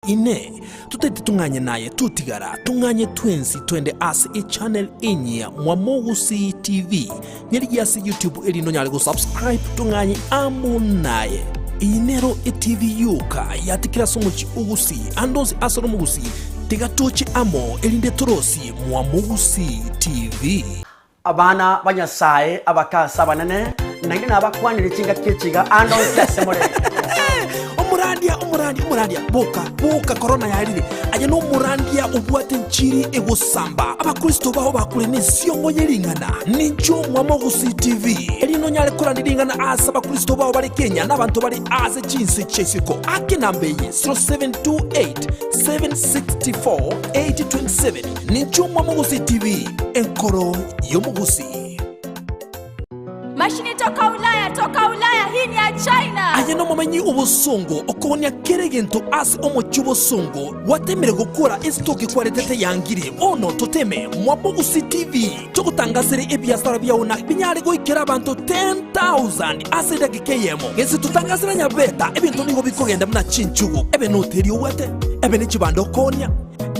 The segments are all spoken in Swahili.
ine tutete tunganye naye tutigara tunganye twensi twende as a channel inya Mwamogusi TV nyeri yasi YouTube elino nyale go subscribe tunganye amu naye inero TV yuka yatikira somuchi ugusi andonzi asoro mugusi tigatoche amo elinde torosi Mwamogusi TV. Abana banyasaye abakasa banane nangine abakwanira kinga kichiga andonzi yasemore umurandia boka corona yarire aje no murandia ubwate nchiri egosamba abakristo baho bakure nesiyongo yeringana ninjo Mwamogusi TV elino nyale korandiringana asa abakristo baho bari Kenya n'abantu bari aze chinse chesiko akinambeye 0728 764 827 ninjo Mwamogusi TV enkoro yomugusi. Mashini toka Ulaya, hii ni ya China. Ayeno mamenyi ubusongo okonya keregento asi omochubo songo watemere gukora estoki kwaretete yangire ono toteme Mwamogusi TV tukutangasire ebyasara byawona binyare goikera abantu 10,000 asida gikeyemo ngezi tutangasira nyabeta ebintu niho bikogenda muna chinchugo ebe noteri wate ebe nikibando konya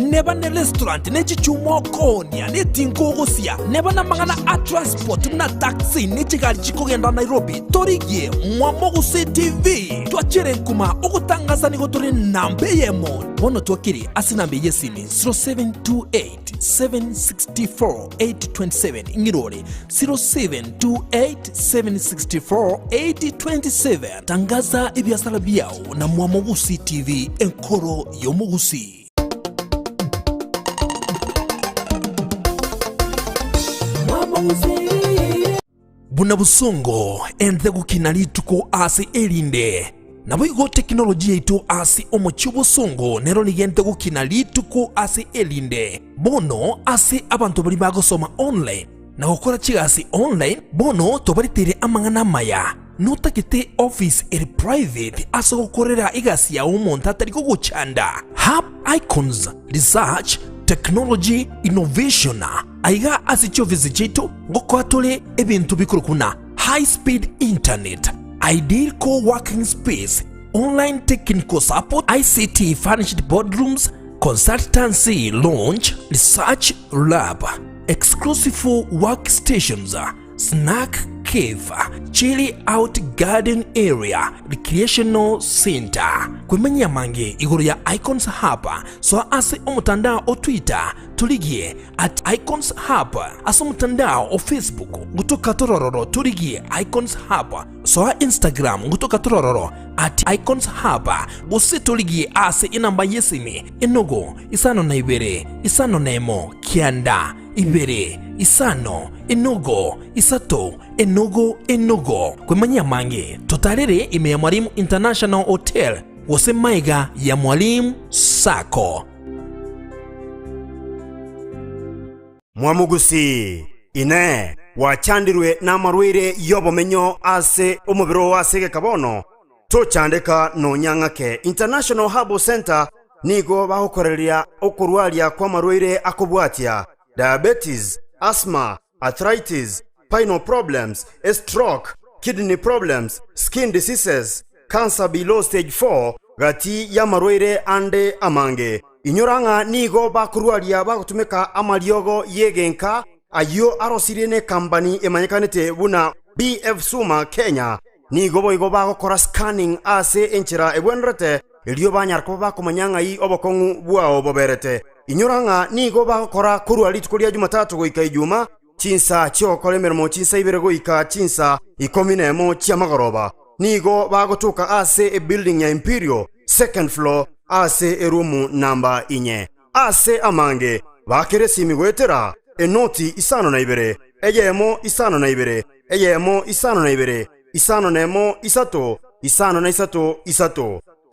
neba ne restaurant ne chichumo konya ne tinkogosia neba na mangana a transport na taxi ne chigari chikogenda Nairobi torigie Mwamogusi TV twachere kuma okutangaza nigo turi nambe eyemo bono twakiri asinambe yesini 0728 764 827 ngirore 0728 764 827 tangaza ebyasala byao na Mwamogusi TV enkoro yomugusi. Buna busongo ente gukinali tuko asi elinde nabo igo teknolojia itu asi omochibo songo nero ligente gukinali tuko asi elinde bono asi abantu bali bagosoma online na gukora chigasi online bono tobaritere amang'ana maya notakite office eri private aso gukorera igasi ya umuntu atari guchanda hub icons research technology innovation aiga asicho visijeto ngokwatole ebintu bikuru kuna high speed internet ideal co-working space online technical support ICT furnished boardrooms consultancy lounge research lab exclusive workstations snack cave chilly out garden area recreational center kwemenya mange iguru ya icons hub so ase omutandao o Twitter tuligie @icons hub ase omutandao o Facebook gutoka torororo tuligie icons hub so Instagram gutoka torororo @icons hub bose tuligie ase inamba yesimi enogo isano na ibere isano na emo kianda ibere isano enogo isato enogo kwemanya mange totalere ime ya Mwalimu International Hotel wose maiga ya Mwalimu Sako. Mwamogusi ine wachandirwe na marwire yobomenyo ase omubiro wase kabono tochandeka no nyangake International Herbal Center nigo bahokoreria okurwalia kwa marwire akobwatia diabetes, asthma, arthritis, spinal problems, stroke, kidney problems, skin diseases, cancer below stage 4 gati ya marwire ande amange inyoranga nigo bakurwalia bagutumika amariogo yegenka ayo arosirine company emanyekanete buna BF Suma Kenya nigo boigo bagokora scanning ase enchira ebwenrete elio banyarko bakomanyanga yi obokongu bwao boberete inyoranga nigo bagokora kurwali tukulia Jumatatu goika Ijumaa chinsa chiokole mermo chinsa ibere goika chinsa ikominemo chiamagoroba nigo bagotuka ase a building ya Imperial second floor ase erumu namba inye ase amange bakeresi migwetera enoti isano na ibere eyemo isano na ibere eyemo isano na ibere isano nemo isato isano na isato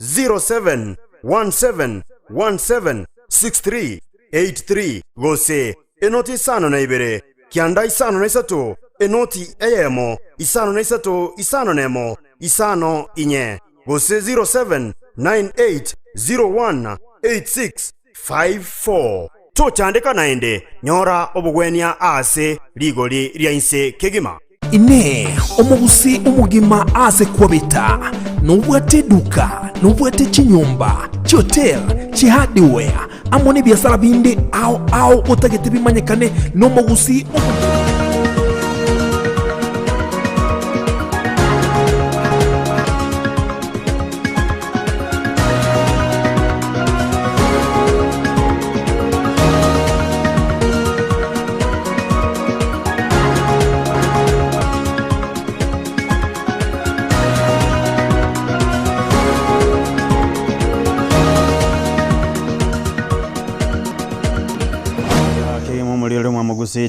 0717176383 gose enoti isano na ibere kianda isano na isato enoti eyemo isano na isato isano nemo isano inye gose 0798018654 tochandeka naende nyora obugwenia ase ligoli lyainse kegima ine omugusi umugima ase kwabita nubwate duka nubwate chinyumba hotel hardware amwe biashara bindi au utagete bimanyekane no mugusi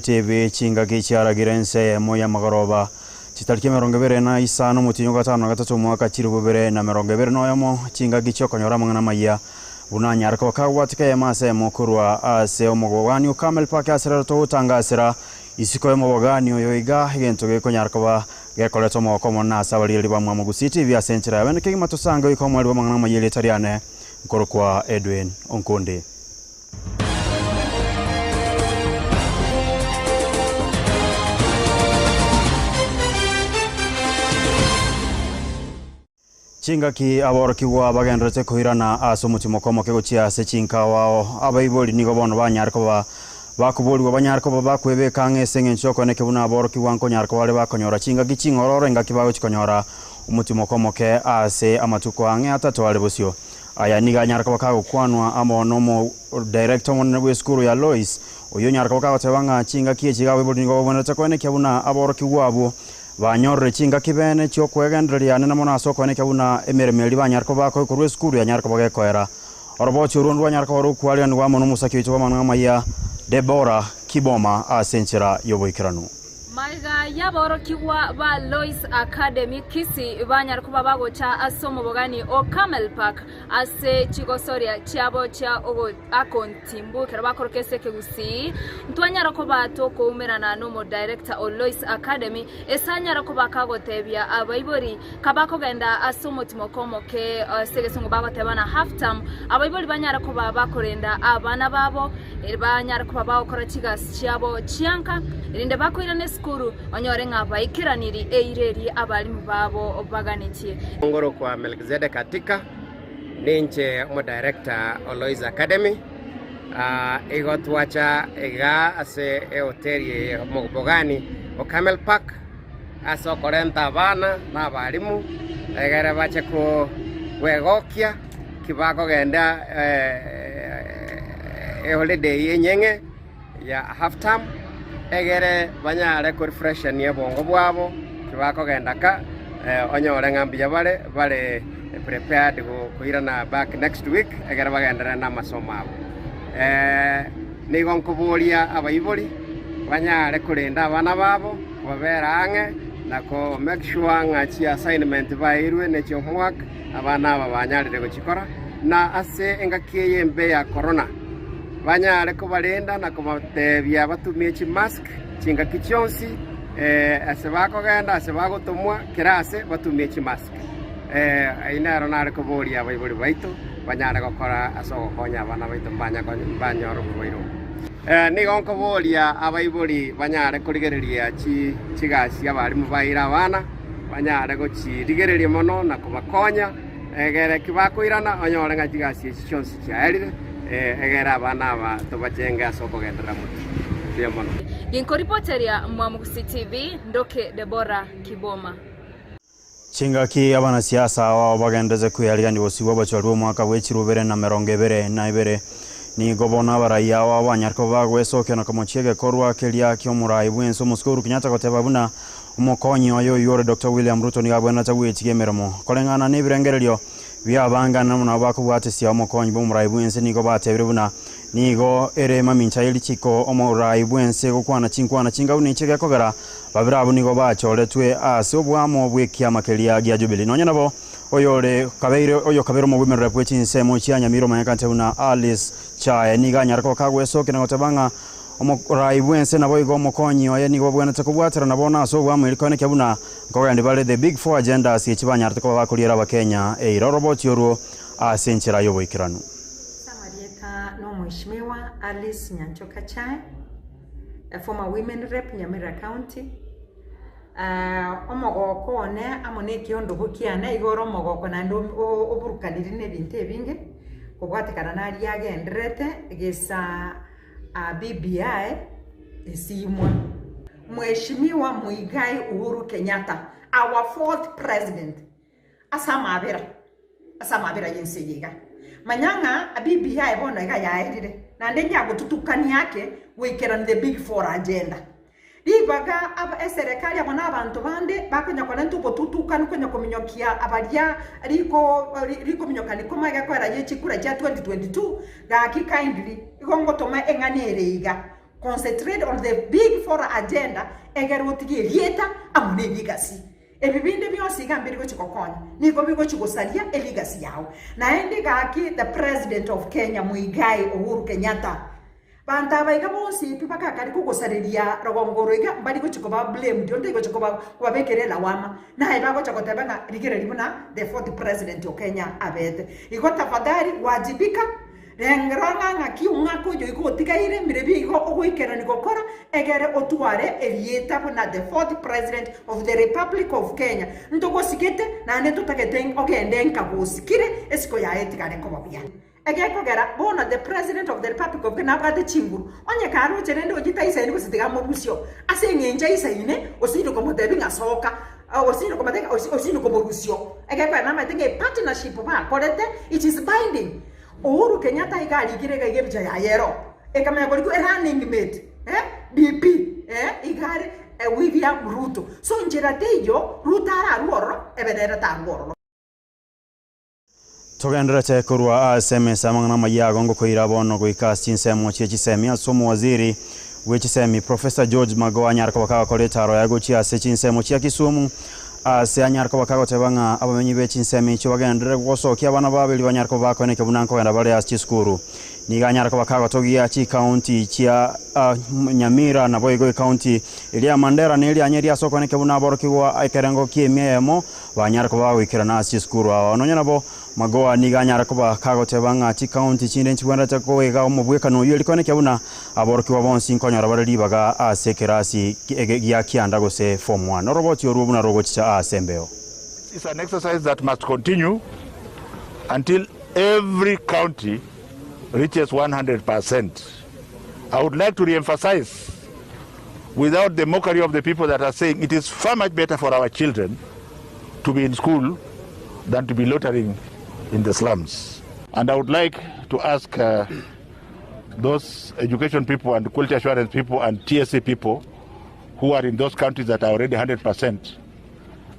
TV chinga kicharagirense eyemo ya magoroba chitariki 25 mutinyo gatano gatatu mwaka chirubere na 20 chinga gichokonyora amang'ana amayia bunanyarka bakagwatika yamase mukurwa ase omugogani ukamel paka asera to utangasira isiko yomogani oyoiga igento gekonyarka ba gekoleto moko mona sabaliri ba Mwamugusi TV asenchira abene kigimatosanga ikomwali amang'ana amayia letariane nkorokwa Edwin Onkonde. Chinga ki aboroki wa bagendrete kuhirana aso mutimo komo kego chia se chinka wao abaiboli nigo bono banyarko bakuboli banyarko bakwebe kange senge nchoko ne kebuna aboroki wanko nyarko wale bakonyora chinga gichingororo nga kibago chikonyora umutimo komo ke ase amatuko ange atatu wale bosio aya niga nyarko bakago kwanwa amono mo director mon we skuru ya Lois oyo nyarko bakago tebanga chinga kie chiga weboli nigo bonete kone kebuna aboroki wabo banyorre chinga kibene cyo kwegenderia nena mona soko ne kabuna emeremeli banyarko bako kurwe skuru ya nyarko bagekoera orobochi urundu banyarko ru kwali ndwa mono musaki cyo amang'ana amayia Debora Kiboma asenchera yoboikiranu Maiga yaboro kiwa ba Lois Academy kisi banyarko bagocha asomo bogani o Camel Park ase chigosoria chiabo cha ogo akontimbu keraba korkese kegusi ntwanyarako batoko umerana no mo director o Lois Academy esanyarako bakagotebya abaibori kabako genda asomo timokomo ke segesongo bagotebana half term abaibori banyarako bakorenda abana babo banyarako babakora chigas chiabo chianka irinde bakoirane skuru onyore ngaba ikiraniri eireri abalimu babo obaganitie ngoro kwa Melkizedek katika ninche mo director o Lois Academy igotwacha iga ase hoteli mobogani o Camel Park aso 40 bana na balimu egere bache ko wegokia kibako genda holiday yenyenge ya half term egere banyare ko refreshen ye bongo bwabo kibako genda ka onyore ngambia bale prepared go kuirana back next week egere bagendera na masomo abo ni gonkuburia abaibori banyare kurinda abana babo babera ange na ko make sure ngachi assignment bairwe ne chomwak abana aba banyarire gukikora na ase engakiye mbe ya corona banyare ko barinda na kubatebya batumie chi mask chinga kichonsi ase bako genda ase bago tumwa kirase batumie chi mask inaro nare ko boria baibori baito banyare gukora aso konya abana baito banyoro bwiro ni gonko boria abaibori banyare kurigereria chigasi abarimu baira abana banyare go chirigereria mono na kubakonya egere kibako irana onyore ngachigasi chonsi chaerire egera abana aba tubajenga soko gendera muti diamono Ginkoripoteria Mwamugusi TV ndoke Debora Kiboma chinga ki abana siasa wa bagendeze kuyalia ndi bosiwa bacharwo mwaka wechirubere na 2022 ni gobona baraya wa banyarko bagwesoke na kamochiege korwa kelia kyomurai bwenso muskuru kinyata koteba buna umukonyi oyo yore Dr. William Ruto ni abwana tagwechige meremo kolengana ne birengererio byabanga namuna bakubwate sia umukonyi bumurai bwense nigo batebire buna nigo ere mamincha yelichiko omurai bwense gukwana chinga unichege kogera babira abo nigo bacholetwe ase obwamo bwekia makelia gya Jubilee nonya nabo oyore kabero mu bimero repwechi nsemo chianya miro mayakante una Alice Chae niga nyarko kagwesoke na gotabanga omurai bwense nabo igo mukonyi oye nigo bwana takubwatira nabona aso bwamo ilikone kyabuna ngoga ndi bale the big four agenda sichibanya artiko bakuliera abakenya robot yoro asenchera yoboikiranu Samarieta no mheshimiwa Alice Nyanchoka Chae, a former women rep Nyamira County. Omogoko ne amone kiondo hokiana igoro mogoko na ndo oburukaniri ne binte binge obwate karanari agendrete gesa BBI isimwa Mheshimiwa Muigai Uhuru Kenyatta, our fourth president, asamabira yenseyiga manyanga BBI bona yairire na ndenya gututukani yake wikera the big four agenda ibaga aba serikali abona abantu bande bakonya kona ntuko tutukana konya kominyokia abalia riko minyokani koma gakwara yechikura cha 2022 ga kindly igongo toma enganeiga concentrate on the big four agenda egerotigi lieta amune legacy ebibinde byose gambiri ko chikokonya niko biko chikosalia legacy yao na ende gaki the president of Kenya Muigai Uhuru Kenyatta banta baiga bonsi pipaka kali kugosareria rogongoroiga bali ko chikoba blame ndio ndiko chikoba kwabekerela wama na ibago chakotebanga rigere libuna the fourth president of Kenya abete iko tafadhali wajibika rengranga ngaki ungako yo iko tigaire mirebi iko ogoikera nikokora egere otuare elieta na the fourth president of the Republic of Kenya ndoko sikete na ne tutakete ogende nkabusikire esiko ya etikane komabia egeko gera bona the president of the Republic of Kenya abade chinguru onye karo cherende ojita isa ni kusitiga morusio ase ngenja isa ine osiro komodebi ngasoka osiro komateka osiro komorusio egeko na matenge partnership ba korete it is binding Uhuru Kenyatta igari girega igebja ya yero ekamya koliku running mate BP igari William Ruto so njira tejo rutara ruoro ebedera tangoro Togendrete kurwa SMS amang'ana amayia gongo koira bono goika chinsemo chisemi asomo waziri wechisemi Professor George Magoha nyarko bakaga koleta ro yago chia chinsemo chia Kisumu se anyarko bakago tebanga abamenyi bechinsemi cyo bagendere gosokia bana babiri banyarko bakoneke bunanko genda bale as chiskuru niga nyarko bakago togia chi county chia Nyamira na Boigo county ilia Mandera ni ilia Nyeri asokoneke bunaborokiwa aikerengo eyemo banyarko bago ikirana as chiskuru anonya nabo Magoha niga nyarko bakago tebanga chi county chinde chibwenda tako ega omubweka no yeli koneke buna aborokiwa bonsi nkonyara barali baga asekerasi ya kianda gose form 1 robot yorubu na rogo cha asembeo. It's an exercise that must continue until every county reaches 100%. I would like to re-emphasize, without the mockery of the people that are saying it is far much better for our children to be in school than to be loitering in the slums. And I would like to ask those education people and quality assurance people and TSA people who are in those counties that are already 100%,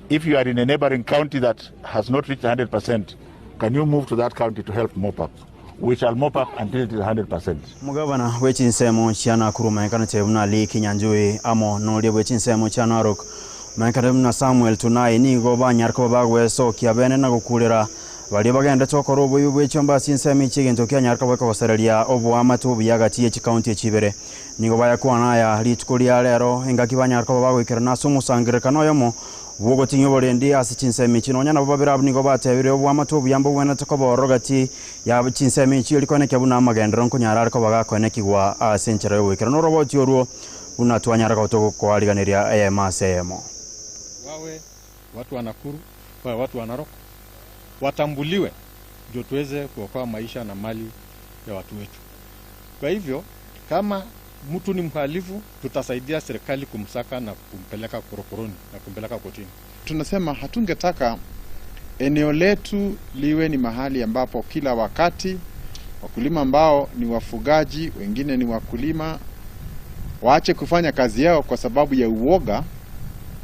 if you are in a neighboring county that has not reached 100%, can you move to that county to help mop up? We shall mop up until it is 100%. Mugabana wechinsemo chiana kuruma kana tebuna li kinyanjui amo no le wechinsemo chiana rok mankademna Samuel tunai ni go banyarko bagwe so kiabene na gukulira bali bagenda tokoro boyu bwechomba sinsemi chigento kyanyarka bako basarelia obo amatu biyagati ye county chibere nigo baya kwana ya litukulia lero engaki banyarka bago ikirana sumu sangire kanoyamo wogo tinyo borendi asichinsemi chinonya na babira nigo batebire obo amatu biyambo wena tokobo rogati ya chinsemi chilikone kyabuna magenda ronko nyara ko baga koneki wa asenchero we kirano robot yoruo una twanyara ko to ko aliganeria eyemo wawe watu wa Nakuru kwa watu wa Narok watambuliwe ndio tuweze kuokoa maisha na mali ya watu wetu. Kwa hivyo kama mtu ni mhalifu tutasaidia serikali kumsaka na kumpeleka korokoroni na kumpeleka kotini. Tunasema hatungetaka eneo letu liwe ni mahali ambapo kila wakati wakulima ambao ni wafugaji, wengine ni wakulima, waache kufanya kazi yao kwa sababu ya uoga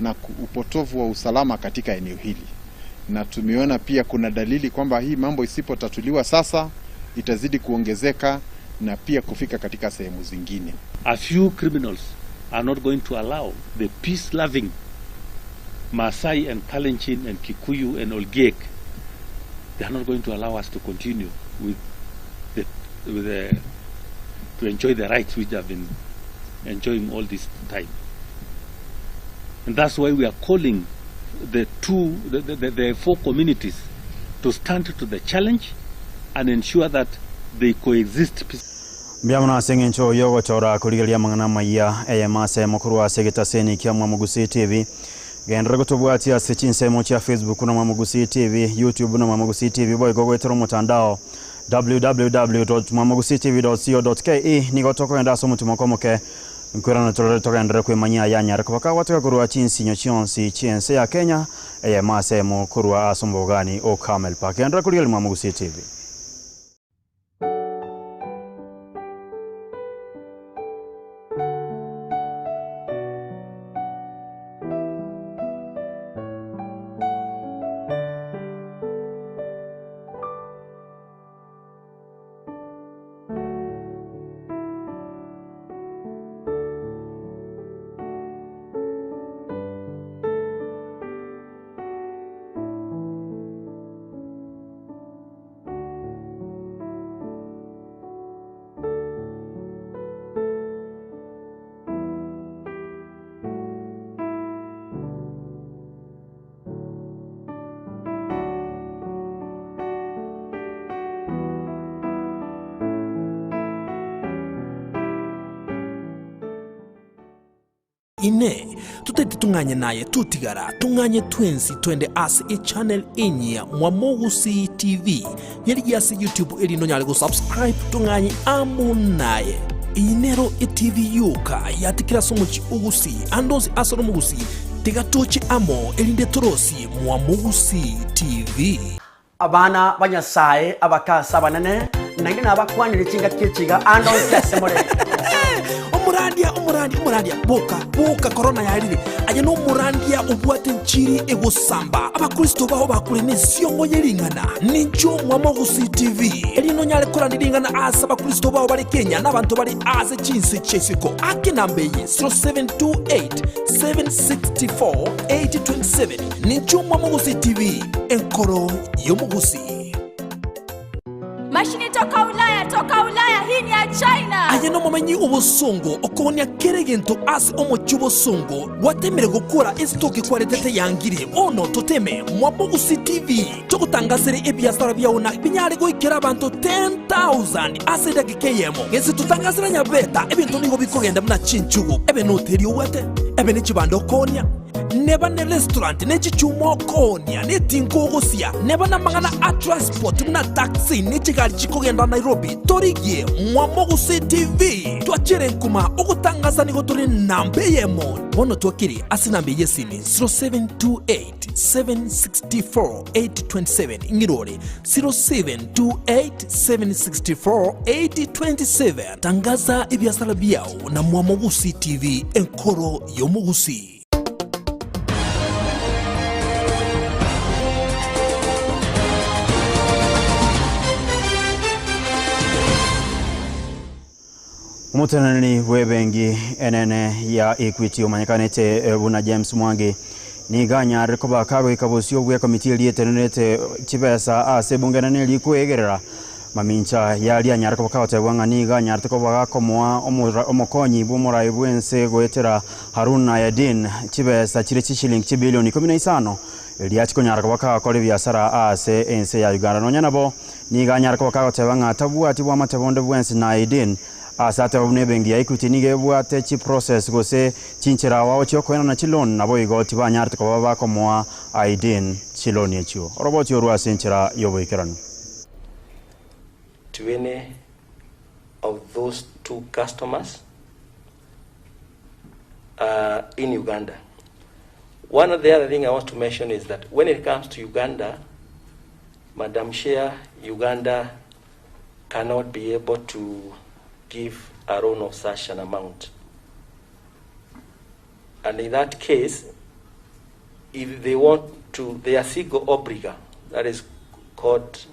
na upotovu wa usalama katika eneo hili. Na tumeona pia kuna dalili kwamba hii mambo isipotatuliwa sasa itazidi kuongezeka na pia kufika katika sehemu zingine. A few criminals are not going to allow the peace-loving Maasai and Kalenjin and Kikuyu and Olgiek. They are not going to allow us to continue to enjoy the rights which have been enjoying all this time. And that's why we are calling the four communities to stand to the challenge and ensure that they coexist peacefully. Biamana sengencho yogo chora kuligalia amang'ana amayia eyemo kurwa segeta seni kia Mwamugusi TV gendra gutubwati asichinsemo cha Facebook na Mwamugusi TV, YouTube na Mwamugusi TV boy gogo etero mutandao www.mwamogusitv.co.ke nigo tokoenda ase omotima komoke nkwirana torore togendere kwimanyia yanyara kubaka wateka kurwa chinsinyo chionsi chiense ya Kenya eyemo asemo kurwa ase omobogani o Camel Park endera kurieli Mwamogusi TV. ine tutete tunganye naye tutigara tunganye twensi twende ase channel inya Mwamogusi TV yeli yase YouTube eli no nyale go subscribe tunganye amu naye inero TV yuka yatikira somuchi ugusi andozi asoro mugusi tigatoche amo elinde torosi Mwamogusi TV. Abana banyasaye abakasa banane nangina abakwanire kinga kichiga andonzi asemore umurandia boka corona yarire aje no murandia ubwate nchiri egusamba abakristo baho bakure nesiongo yelingana ninjo Mwamogusi TV elino nyale korandiringana asa abakristo baho bari Kenya n'abantu bari ase chinsi chesiko akinambeye 0728 764 827 ninjo Mwamogusi TV enkoro yomugusi. Mashini toka Ulaya, hii ni ya China. Aye no momenyi ubusungu okonya keregento ase omochubo sungu watemere gukora estoki kwaretete yangire ono toteme Mwamogusi TV tukutangasire ebyasara byaona binyare goikera abantu 10,000 ase dagike eyemo ngezi tutangasira nyabeta ebintu nigo bikogenda muna chinchugo ebe noteri wate ebe nikibando konya neba ne restaurant ne chichumo konya ne tinkogosia neba na mangana a transport muna taxi ne chigari chikogenda Nairobi torigie Mwamogusi TV twachere nkuma okutangaza nigo turi nambe eyemo bono twakiri asinambe yesini 0728 764 827 ngirore 0728 764 827 tangaza ebyasala byao na Mwamogusi TV enkoro yomugusi. Umutenani webengi enene ya Equity umanyakanete buna James Mwangi niganya rekoba kago ikabosio bwe komiti lietenete chibesa ase bungenane likuegerera mamincha yali anyara ko kaote wanga niganya rekoba komoa omokonyi bumurai bwense goetera Haruna Yadin chibesa chire chichiling chibilioni 15 eliachiko nyara ko kakole biasara ase ense ya Uganda nonyanabo niganya ko kaote wanga tabuati bwa matebonde bwense na Yadin asate obune bengi ya Equity nige bwate chi process gose chinchira wao chiokwena na chilon nabo igoti banyarte ko baba komoa aidin chiloni echo roboti orwa chinchira yoboikerano. To any of those two customers in Uganda. One of the other thing I want to mention is that when it comes to Uganda, Madam Chair, Uganda cannot be able to give a loan of such an amount. And in that case, if they want to, they are sigo obliga, that is called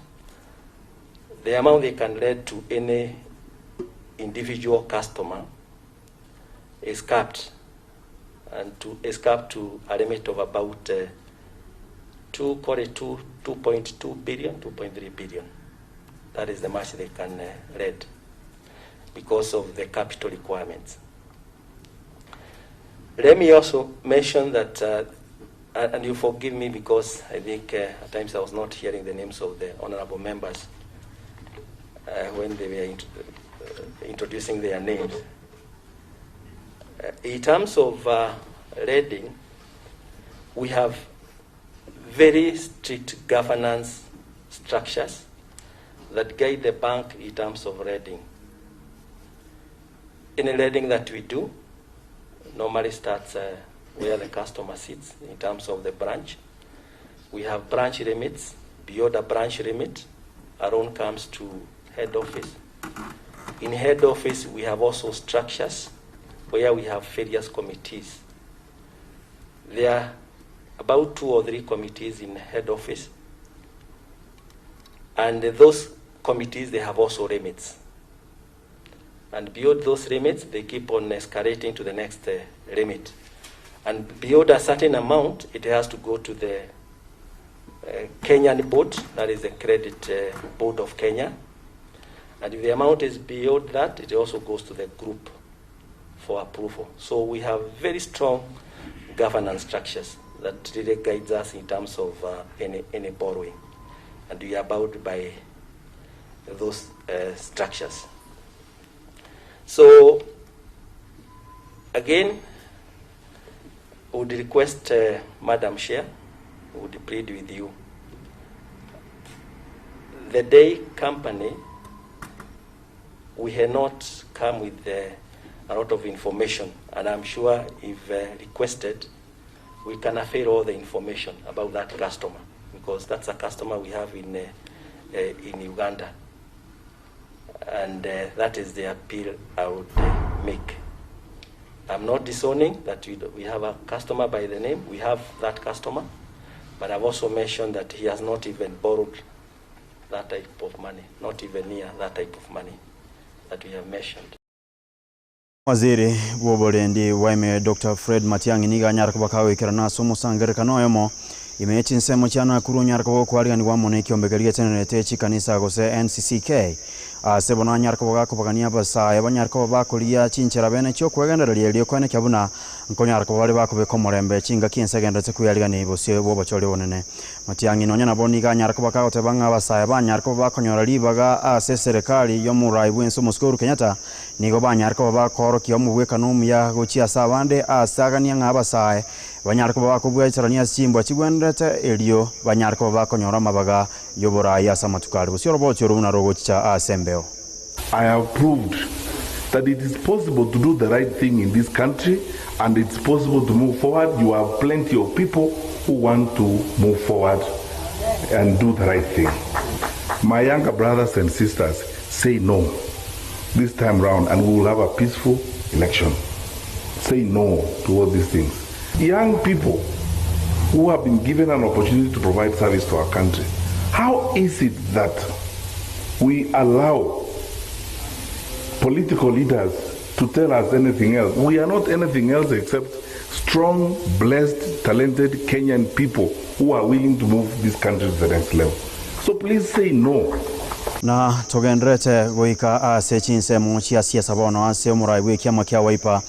the amount they can lend to any individual customer is capped, and is capped to a limit of about 2.2 billion, 2.3 billion. That is the much they can lend because of the capital requirements. Let me also mention that, and you forgive me because I think at times I was not hearing the names of the honorable members when they were introducing their names. In terms of lending, we have very strict governance structures that guide the bank in terms of lending. Any lending that we do normally starts where the customer sits in terms of the branch. We have branch limits. Beyond a branch limit, a loan comes to head office. In head office, we have also structures where we have various committees. There are about 2 or 3 committees in head office, and those committees, they have also limits. And beyond those limits, they keep on escalating to the next limit. And beyond a certain amount, it has to go to the Kenyan board, that is the credit board of Kenya. And if the amount is beyond that, it also goes to the group for approval. So we have very strong governance structures that really guides us in terms of any borrowing. And we are bound by those structures. So, again, I would request Madam Chair, would plead with you. The day company, we had not come with a lot of information, and I'm sure if requested, we can avail all the information about that customer, because that's a customer we have in Uganda. And that is the appeal I would make. I'm not disowning that we have a customer by the name. We have that customer, but I've also mentioned that he has not even borrowed that type of money, not even near that type of money that we have mentioned. Waziri woborendi waime Dr. Fred Matiang'i niga nyarko bakawe kirana somo sangere kano yomo imechi nsemo cyana kuru nyarko kwari ni wamone kyombegerie tenete chikanisa gose NCCK sebona nyarko bagako bagania basa yabanyarko bakuria chinchera bene cyo kwegendereria lyo kwene kyabuna nko nyarko bari bakobe komorembe chinga kinsegendetse kuyarigani bose bo bachore wonene Matiang'i nonya naboni ga nyarko bakako tebanga basa yabanyarko bakonyora libaga ase serikali yo murai bwenso Muskuru Kenyatta nigo banyarko bakoro kyomu bwekanu ya gochia sabande asagania ngabasa banyarko bakubwecherania simbo chigwendete elio banyarko bakonyora mabaga yobora ya samatukali busiro bocho runa rogocha asembeo. I have proved that it is possible to do the right thing in this country, and it's possible to move forward. You have plenty of people who want to move forward and do the right thing. My younger brothers and sisters say no this time round, and we will have a peaceful election. Say no to all these things. Young people who have been given an opportunity to provide service to our country, how is it that we allow political leaders to tell us anything else? We are not anything else except strong, blessed, talented Kenyan people who are willing to move this country to the next level. So please say no. Na togendrete goika ase chinse monchia siasa bono ase murai wiki makia waipa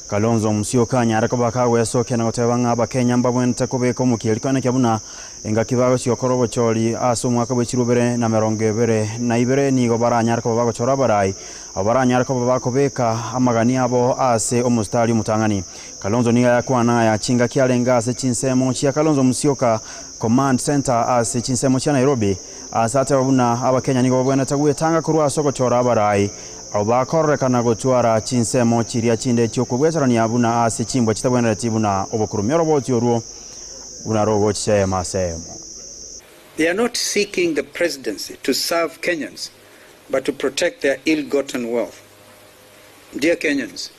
Kalonzo Musyoka nyarako bakawe soke na gotebanga bakenya mbabwente kubeko mukirikane kyabuna enga kibago cyokorobo cyori aso mwaka bw'ikirubere na 22 nigo baranyarako bagochora barai abaranyarako bakobeka amagani abo ase omustari mutangani Kalonzo niga yakwana ya chinga kyalenga ase chinsemo chia Kalonzo Musyoka Command Center ase chinsemo chia Nairobi asate babuna abakenya nigo babwena tagwe tanga kurwa sogochora barai abakorekana gotwara chinsemo chiria chinde cyokubwecerania abuna ase chimbwa chitabwena tibuna obokurumero botyoruo unarogo chema semo. They are not seeking the presidency to serve Kenyans, but to protect their ill-gotten wealth. Dear Kenyans,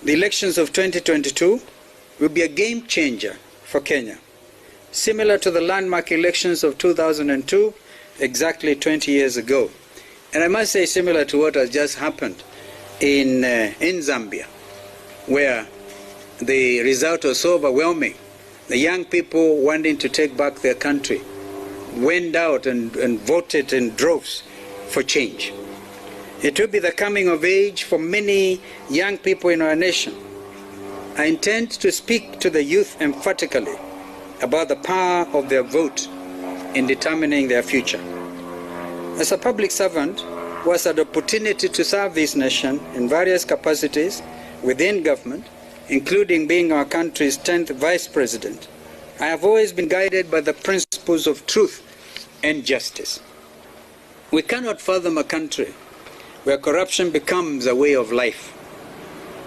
the elections of 2022 will be a game changer for Kenya, similar to the landmark elections of 2002, exactly 20 years ago. And I must say similar to what has just happened in Zambia, where the result was so overwhelming. The young people wanting to take back their country went out and voted in droves for change. It will be the coming of age for many young people in our nation. I intend to speak to the youth emphatically about the power of their vote in determining their future. As a public servant who has had the opportunity to serve this nation in various capacities within government, including being our country's 10th vice president, I have always been guided by the principles of truth and justice. We cannot fathom a country where corruption becomes a way of life.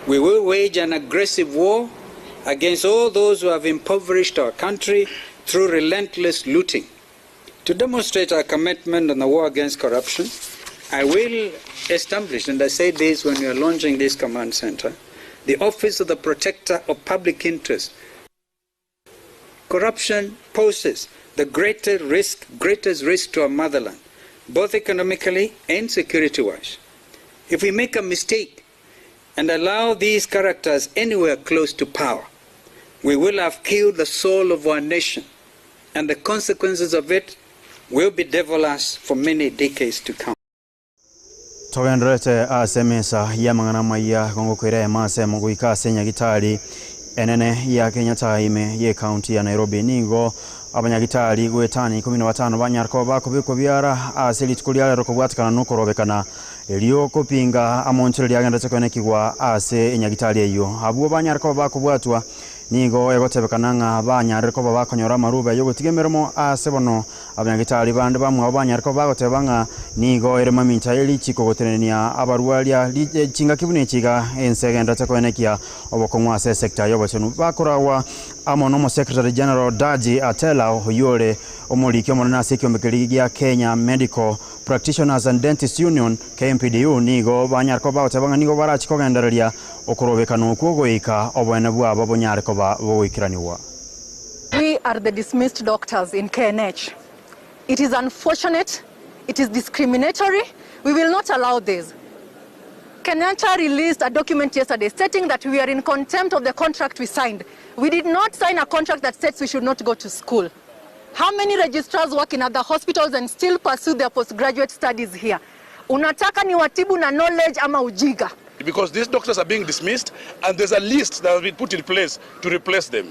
We will wage an aggressive war against all those who have impoverished our country through relentless looting. To demonstrate our commitment on the war against corruption, I will establish, and I say this when we are launching this command center, the Office of the Protector of Public Interest. Corruption poses the greatest risk to our motherland, both economically and security-wise. If we make a mistake and allow these characters anywhere close to power, we will have killed the soul of our nation, and the consequences of it will be devilish for many decades to come. Togendrete asemesa ya amang'ana maya gongo kwire mase muguika senya gitari enene ya Kenya taime ye county ya Nairobi nigo abanyagitari gwetani 15 banyarko bakubiko byara asili tukulia roko bwatikana nukorobekana elio kopinga amoncheri yagendete kwenekigwa ase enyagitari eyo abuo banyarko bakubwatwa nigo egotebekananga banyarko babakonyora marube yo gutigemeremo ase bono abanyagitari bande bamwe abanyarko bagotebanga nigo erema minta eli chiko gotenenia abarwalia chinga kibune chiga ensegendete kwenekia obokongwa ase sector yobochenu bakorawa amono Secretary General Daji Atela Oyole omuliki omonana ase kyombekeri ya Kenya Medical Practitioners and Dentists Union KMPDU nigo banyarko bagotebanga nigo barachikogendereria okorobekano kugoika obwene bwabo bonyarko boikiraniwa. We are the dismissed doctors in KNH. It is unfortunate, it is discriminatory. We will not allow this. Kenyatta released a document yesterday stating that we are in contempt of the contract we signed. We did not sign a contract that states we should not go to school. How many registrars work in other hospitals and still pursue their postgraduate studies here? Unataka ni watibu na knowledge ama ujiga? Because these doctors are being dismissed and there's a list that has been put in place to replace them.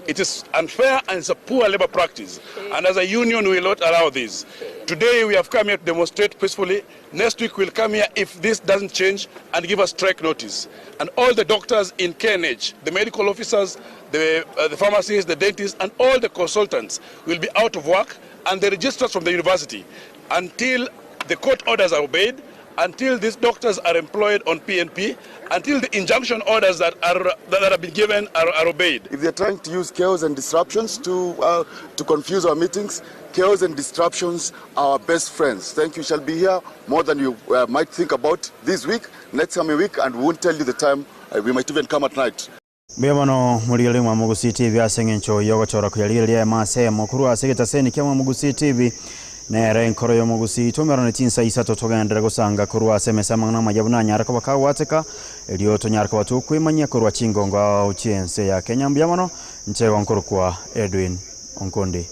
It is unfair and it's a poor labor practice. And as a union, we will not allow this. Today, we have come here to demonstrate peacefully. Next week, we'll come here if this doesn't change and give us strike notice. And all the doctors in KNH, the medical officers, the pharmacists, the dentists, and all the consultants will be out of work, and the registrars from the university, until the court orders are obeyed, until these doctors are employed on PNP, until the injunction orders that have been given are obeyed. If they're trying to use chaos and disruptions to confuse our meetings, chaos and disruptions are our best friends. Thank you. Shall be here more than you might think about this week, next coming week, and we won't tell you the time. We might even come at night. Bebano muriele mwa Mugusi TV asengencho yogochora kuyaliria mase mukuru asegeta seni kya Mugusi TV nere nkoro yo Mugusi tumerone tinsa isato togendera gusanga kurwa semesa amang'ana majabuna nyarako bakawateka elioto nyarako batu kwimanya kurwa chingonga uchiense ya Kenya mbiyamano nchego nkuru kwa Edwin Onkondi.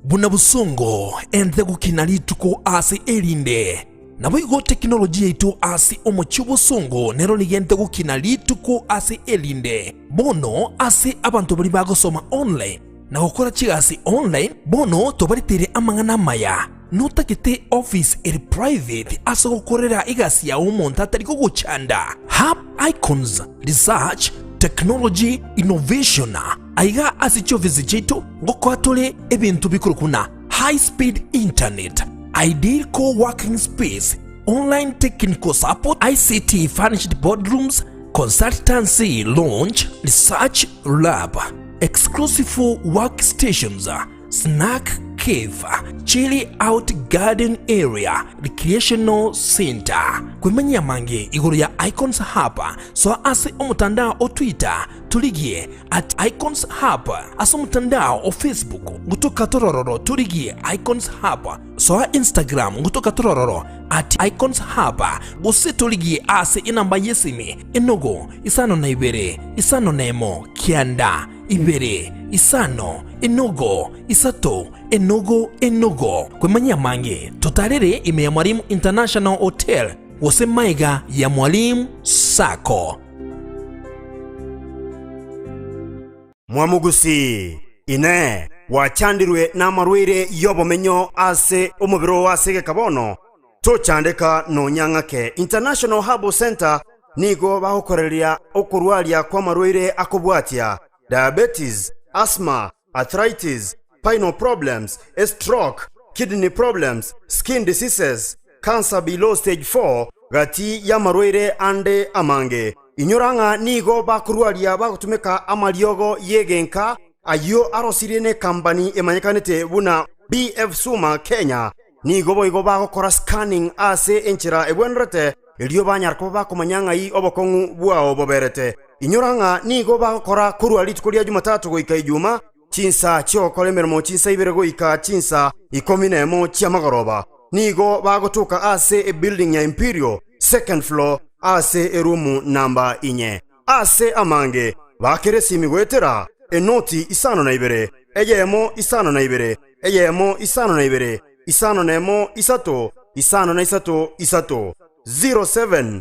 Bunabusongo ente gukinali tuko ase elinde nabo igo teknolojia itu ase omochubusongo nero nigente gukinali tuko ase elinde bono ase abantu bali bagosoma online na gukora chigasi online bono tobaritere amang'ana maya notakite office eri private ase gukorera igasi ya umuntu atari guchanda hub icons research technology innovation aiga asichovisi chitu ngokotole ebintu bikuru kuna high speed internet, ideal co-working space, online technical support, ICT furnished boardrooms, consultancy lounge, research lab, exclusive workstations, snack cave, chilly out garden area, recreational center. Kwemanya mange iguru ya Icons Hub, so ase omutandao o Twitter tuligie @Icons Hub, ase omutandao o Facebook ngutoka torororo tuligie Icons Hub, so Instagram ngutoka torororo @Icons Hub, gose tuligie ase inamba yesimi enogo isano na ibere isano na emo kianda ibere isano enogo isato enogo kwemanya mange tutarere ime ya Mwalimu International Hotel wose maiga ya Mwalimu Sako. Mwamugusi ine wachandirwe na marwire yobomenyo ase omubiro wase kabono tochandeka no nyang'ake International Herbal Center nigo bahokoreria okurwaria kwa marwire akobwatia diabetes, asthma, arthritis, spinal problems, stroke, kidney problems, skin diseases, cancer below stage 4 gati ya marwire ande amange. Inyoranga nigo bakurwaria bagutumika amariogo yegenka ayo arosirine company emanyekanite buna BF Suma Kenya nigo boigo bagokora scanning ase enchira ebwenrete elio banyarko bakomanyanga i obokongu bwao boberete. Inyoranga nigo bagokora kurwari tukuria Jumatatu goika Ijuma chinsa chiokole mermo chinsa ibere goika chinsa 11 chia magoroba. Nigo bagotuka ase a building ya Imperial second floor ase erumu namba inye. Ase amange bakeresi migwetera enoti isano na ibere eyemo isano na ibere eyemo isano na ibere isano na emo isato isano na isato 0717